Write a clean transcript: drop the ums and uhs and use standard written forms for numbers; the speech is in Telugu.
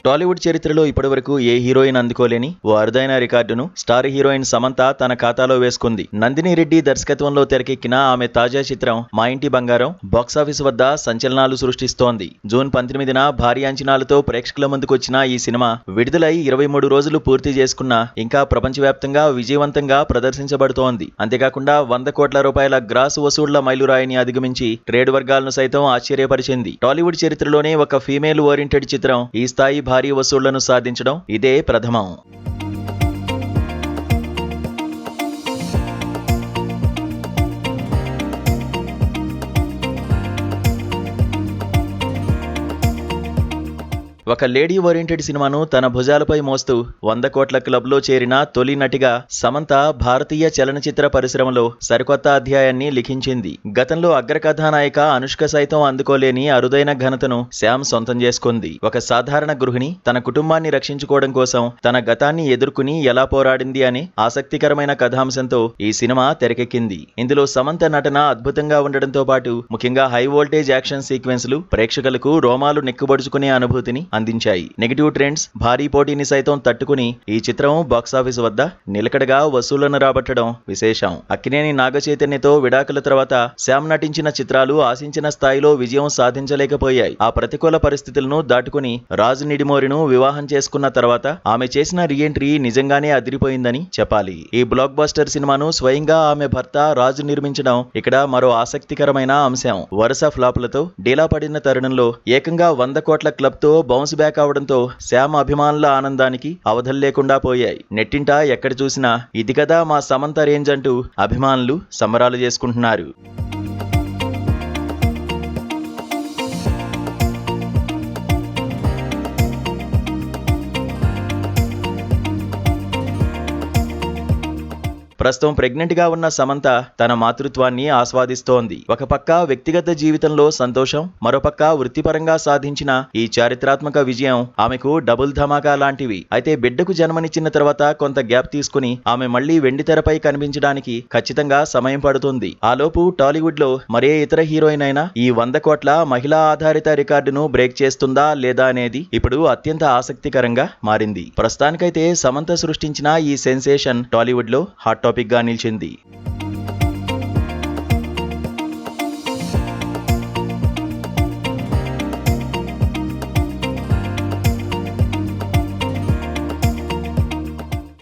టాలీవుడ్ చరిత్రలో ఇప్పటివరకు ఏ హీరోయిన్ అందుకోలేని ఓ అరుదైన రికార్డును స్టార్ హీరోయిన్ సమంత తన ఖాతాలో వేసుకుంది. నందిని రెడ్డి దర్శకత్వంలో తెరకెక్కిన ఆమె తాజా చిత్రం మా ఇంటి బంగారం బాక్సాఫీస్ వద్ద సంచలనాలు సృష్టిస్తోంది. జూన్ 18న భారీ అంచనాలతో ప్రేక్షకుల ముందుకొచ్చిన ఈ సినిమా విడుదలై 23 రోజులు పూర్తి చేసుకున్నా ఇంకా ప్రపంచవ్యాప్తంగా విజయవంతంగా ప్రదర్శించబడుతోంది. అంతేకాకుండా 100 కోట్ల రూపాయల గ్రాస్ వసూళ్ల మైలురాయిని అధిగమించి ట్రేడ్ వర్గాలను సైతం ఆశ్చర్యపరిచింది. టాలీవుడ్ చరిత్రలోనే ఒక ఫీమేల్ ఓరియంటెడ్ చిత్రం ఈ స్థాయి భారీ వసూళ్లను సాధించడం ఇదే ప్రథమం. ఒక లేడీ ఓరియంటెడ్ సినిమాను తన భుజాలపై మోస్తూ 100 కోట్ల క్లబ్లో చేరిన తొలి నటిగా సమంత భారతీయ చలనచిత్ర పరిశ్రమలో సరికొత్త అధ్యాయాన్ని లిఖించింది. గతంలో అగ్రకథానాయిక అనుష్క సైతం అందుకోలేని అరుదైన ఘనతను శ్యామ్ సొంతం చేసుకుంది. ఒక సాధారణ గృహిణి తన కుటుంబాన్ని రక్షించుకోవడం కోసం తన గతాన్ని ఎదుర్కొని ఎలా పోరాడింది అనే ఆసక్తికరమైన కథాంశంతో ఈ సినిమా తెరకెక్కింది. ఇందులో సమంత నటన అద్భుతంగా ఉండడంతో పాటు ముఖ్యంగా హై వోల్టేజ్ యాక్షన్ సీక్వెన్స్లు ప్రేక్షకులకు రోమాలు నిక్కుబడుచుకునే అనుభూతిని అందించాయి. నెగిటివ్ ట్రెండ్స్, భారీ పోటీని సైతం తట్టుకుని ఈ చిత్రం బాక్సాఫీస్ వద్ద నిలకడగా వసూళ్లను రాబట్టడం విశేషం. అక్కినేని నాగచైతన్యతో విడాకుల తర్వాత శ్యామ్ నటించిన చిత్రాలు ఆశించిన స్థాయిలో విజయం సాధించలేకపోయాయి. ఆ ప్రతికూల పరిస్థితులను దాటుకుని రాజు నిడిమోరిను వివాహం చేసుకున్న తర్వాత ఆమె చేసిన రీఎంట్రీ నిజంగానే అదిరిపోయిందని చెప్పాలి. ఈ బ్లాక్ బస్టర్ సినిమాను స్వయంగా ఆమె భర్త రాజు నిర్మించడం ఇక్కడ మరో ఆసక్తికరమైన అంశం. వరుస ఫ్లాపులతో డీలా పడిన తరుణంలో ఏకంగా 100 కోట్ల క్లబ్తో బౌన్స్ బ్యాక్ అవడంతో శ్యామ్ అభిమానుల ఆనందానికి అవధుల్లేకుండా పోయాయి. నెట్టింట ఎక్కడ చూసినా ఇది కదా మా సమంత రేంజ్ అంటూ అభిమానులు సంబరాలు చేసుకుంటున్నారు. ప్రస్తుతం ప్రెగ్నెంట్ గా ఉన్న సమంత తన మాతృత్వాన్ని ఆస్వాదిస్తోంది. ఒక పక్క వ్యక్తిగత జీవితంలో సంతోషం, మరోపక్క వృత్తిపరంగా సాధించిన ఈ చారిత్రాత్మక విజయం ఆమెకు డబుల్ ధమాకా లాంటివి. అయితే బిడ్డకు జన్మనిచ్చిన తర్వాత కొంత గ్యాప్ తీసుకుని ఆమె మళ్లీ వెండితెరపై కనిపించడానికి ఖచ్చితంగా సమయం పడుతుంది. ఆలోపు టాలీవుడ్ లో మరే ఇతర హీరోయిన్ అయినా ఈ 100 కోట్ల మహిళా ఆధారిత రికార్డును బ్రేక్ చేస్తుందా లేదా అనేది ఇప్పుడు అత్యంత ఆసక్తికరంగా మారింది. ప్రస్తుతానికైతే సమంత సృష్టించిన ఈ సెన్సేషన్ టాలీవుడ్ లో హాట్ టాపిక్ గా నిలిచింది.